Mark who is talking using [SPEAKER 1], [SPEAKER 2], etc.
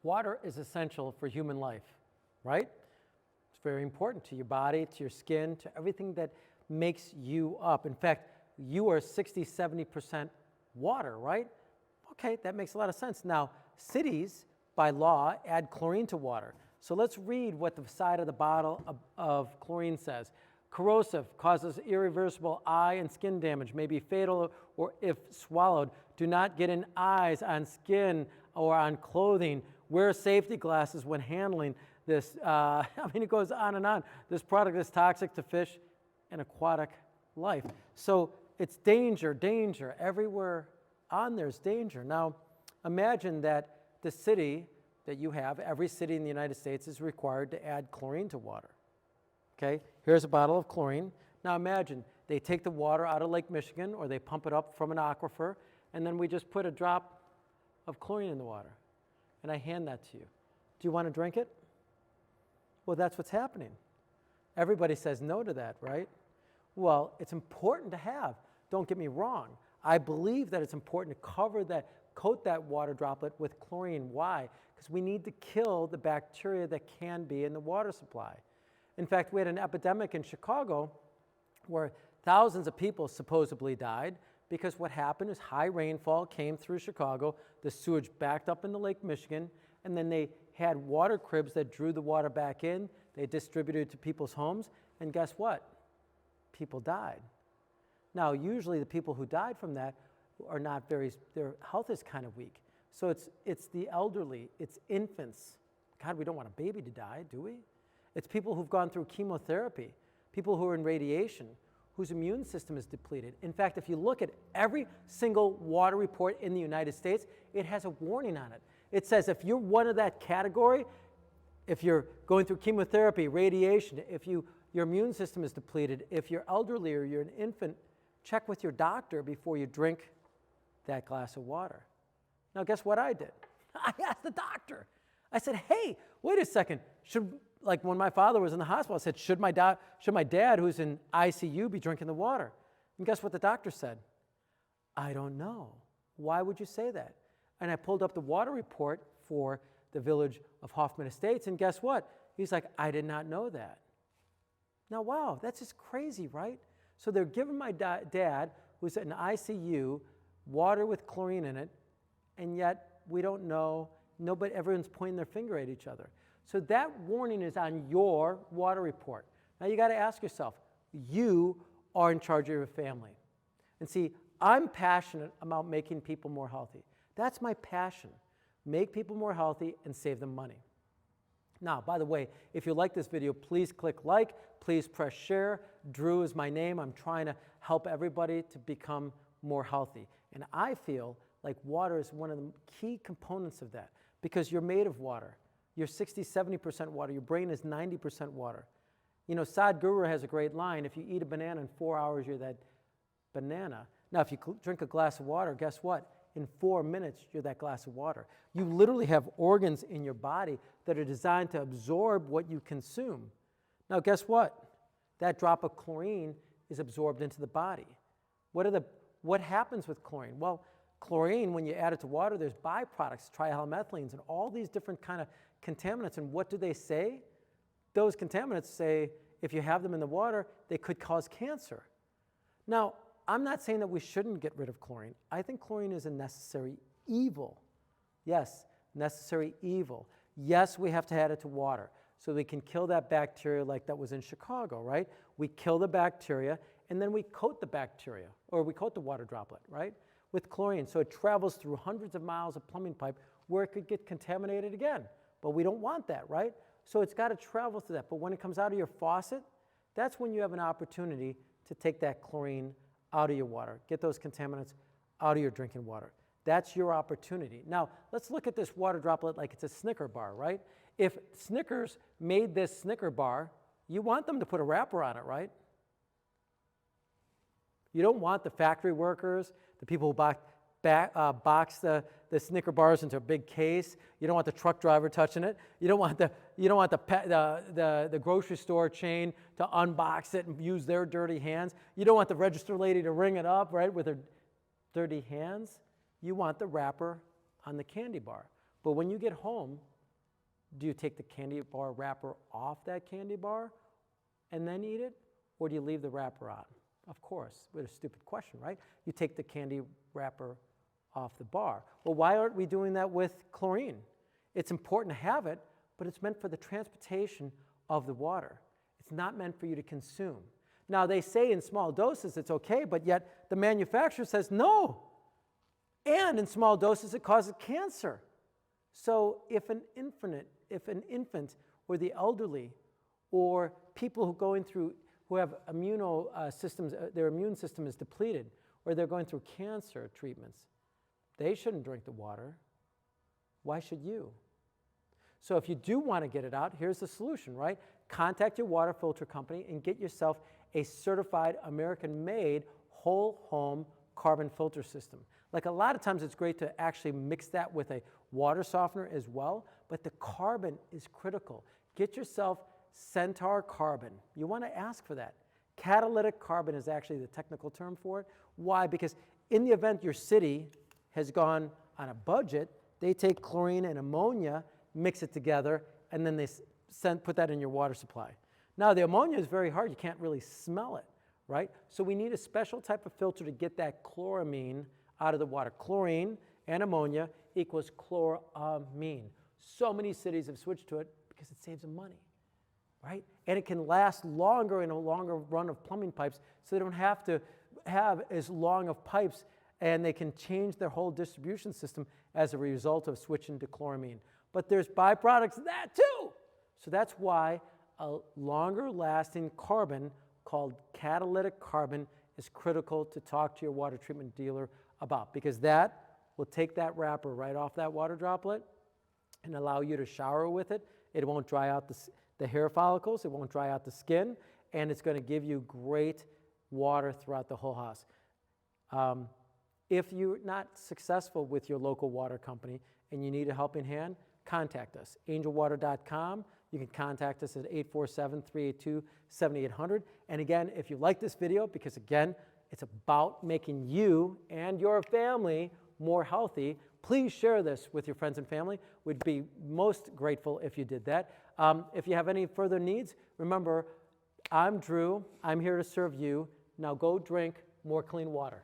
[SPEAKER 1] Water is essential for human life, right? It's very important to your body, to your skin, to everything that makes you up. In fact, you are 60, 70% water, right? Okay, that makes a lot of sense. Now, cities, by law, add chlorine to water. So let's read what the side of the bottle of chlorine says. Corrosive, causes irreversible eye and skin damage, may be fatal or if swallowed. Do not get in eyes, on skin, or on clothing. Wear safety glasses when handling this. I mean, it goes on and on. This product is toxic to fish and aquatic life. So it's danger, danger. Everywhere on there's danger. Now, imagine that the city that you have, every city in the United States is required to add chlorine to water. Okay, here's a bottle of chlorine. Now imagine they take the water out of Lake Michigan or they pump it up from an aquifer, and then we just put a drop of chlorine in the water. And I hand that to you. Do you want to drink it? Well, that's what's happening. Everybody says no to that, right? Well, it's important to have. Don't get me wrong. I believe that it's important to coat that water droplet with chlorine. Why? Because we need to kill the bacteria that can be in the water supply. In fact, we had an epidemic in Chicago where thousands of people supposedly died because what happened is high rainfall came through Chicago, the sewage backed up into Lake Michigan, and then they had water cribs that drew the water back in. They distributed it to people's homes, and guess what? People died. Now, usually the people who died from that are not their health is kind of weak. So it's the elderly, it's infants. God, we don't want a baby to die, do we? It's people who've gone through chemotherapy, people who are in radiation, whose immune system is depleted. In fact, if you look at every single water report in the United States, it has a warning on it. It says if you're one of that category, if you're going through chemotherapy, radiation, if your immune system is depleted, if you're elderly or you're an infant, check with your doctor before you drink that glass of water. Now, guess what I did? I asked the doctor. I said, hey, wait a second. Like when my father was in the hospital, I said, should my dad, who's in ICU, be drinking the water? And guess what the doctor said? I don't know. Why would you say that? And I pulled up the water report for the village of Hoffman Estates, and guess what? He's like, I did not know that. Now, wow, that's just crazy, right? So they're giving my dad, who's in ICU, water with chlorine in it, and yet we don't know. Nobody, everyone's pointing their finger at each other. So that warning is on your water report. Now you got to ask yourself, you are in charge of your family. And see, I'm passionate about making people more healthy. That's my passion. Make people more healthy and save them money. Now, by the way, if you like this video, please click like, please press share. Drew is my name. I'm trying to help everybody to become more healthy. And I feel like water is one of the key components of that because you're made of water. You're 60, 70% water. Your brain is 90% water. You know, Sadhguru has a great line, if you eat a banana in 4 hours, you're that banana. Now, if you drink a glass of water, guess what? In 4 minutes, you're that glass of water. You literally have organs in your body that are designed to absorb what you consume. Now, guess what? That drop of chlorine is absorbed into the body. What happens with chlorine? Well, chlorine, when you add it to water, there's byproducts, trihalmethylenes, and all these different kind of contaminants. And what do they say? Those contaminants say if you have them in the water, they could cause cancer. Now, I'm not saying that we shouldn't get rid of chlorine. I think chlorine is a necessary evil. Yes, necessary evil. Yes, we have to add it to water so we can kill that bacteria like that was in Chicago, right? We kill the bacteria, and then we coat the bacteria, or we coat the water droplet, right, with chlorine. So it travels through hundreds of miles of plumbing pipe where it could get contaminated again. But we don't want that, right? So it's got to travel through that. But when it comes out of your faucet, that's when you have an opportunity to take that chlorine out of your water, get those contaminants out of your drinking water. That's your opportunity. Now, let's look at this water droplet like it's a Snicker bar, right? If Snickers made this Snicker bar, you want them to put a wrapper on it, right? You don't want the factory workers, the people who box the Snicker bars into a big case. You don't want the truck driver touching it. You don't want the grocery store chain to unbox it and use their dirty hands. You don't want the register lady to ring it up, right, with her dirty hands. You want the wrapper on the candy bar. But when you get home, Do you take the candy bar wrapper off that candy bar and then eat it? Or do you leave the wrapper on? Of course, what a stupid question, right? You take the candy wrapper off the bar. Well, why aren't we doing that with chlorine? It's important to have it, but it's meant for the transportation of the water. It's not meant for you to consume. Now, they say in small doses it's okay, but yet the manufacturer says no. And in small doses it causes cancer. So if an infant or the elderly or people who have systems, their immune system is depleted, or they're going through cancer treatments, they shouldn't drink the water. Why should you? So if you do want to get it out, here's the solution, right? Contact your water filter company and get yourself a certified American-made whole home carbon filter system. Like a lot of times it's great to actually mix that with a water softener as well, but the carbon is critical. Get yourself Centaur carbon. You want to ask for that. Catalytic carbon is actually the technical term for it. Why? Because in the event your city has gone on a budget, they take chlorine and ammonia, mix it together, and then they put that in your water supply. Now the ammonia is very hard. You can't really smell it, right? So we need a special type of filter to get that chloramine out of the water. Chlorine and ammonia equals chloramine. So many cities have switched to it because it saves them money, right? And it can last longer in a longer run of plumbing pipes, so they don't have to have as long of pipes, and they can change their whole distribution system as a result of switching to chloramine. But there's byproducts of that too. So that's why a longer lasting carbon called catalytic carbon is critical to talk to your water treatment dealer about, because that will take that wrapper right off that water droplet and allow you to shower with it. It won't dry out the hair follicles, it won't dry out the skin, and it's going to give you great water throughout the whole house. If you're not successful with your local water company and you need a helping hand, contact us, angelwater.com. You can contact us at 847-382-7800. And again, if you like this video, because again, it's about making you and your family more healthy, please share this with your friends and family. We'd be most grateful if you did that. If you have any further needs, remember, I'm Drew. I'm here to serve you. Now go drink more clean water.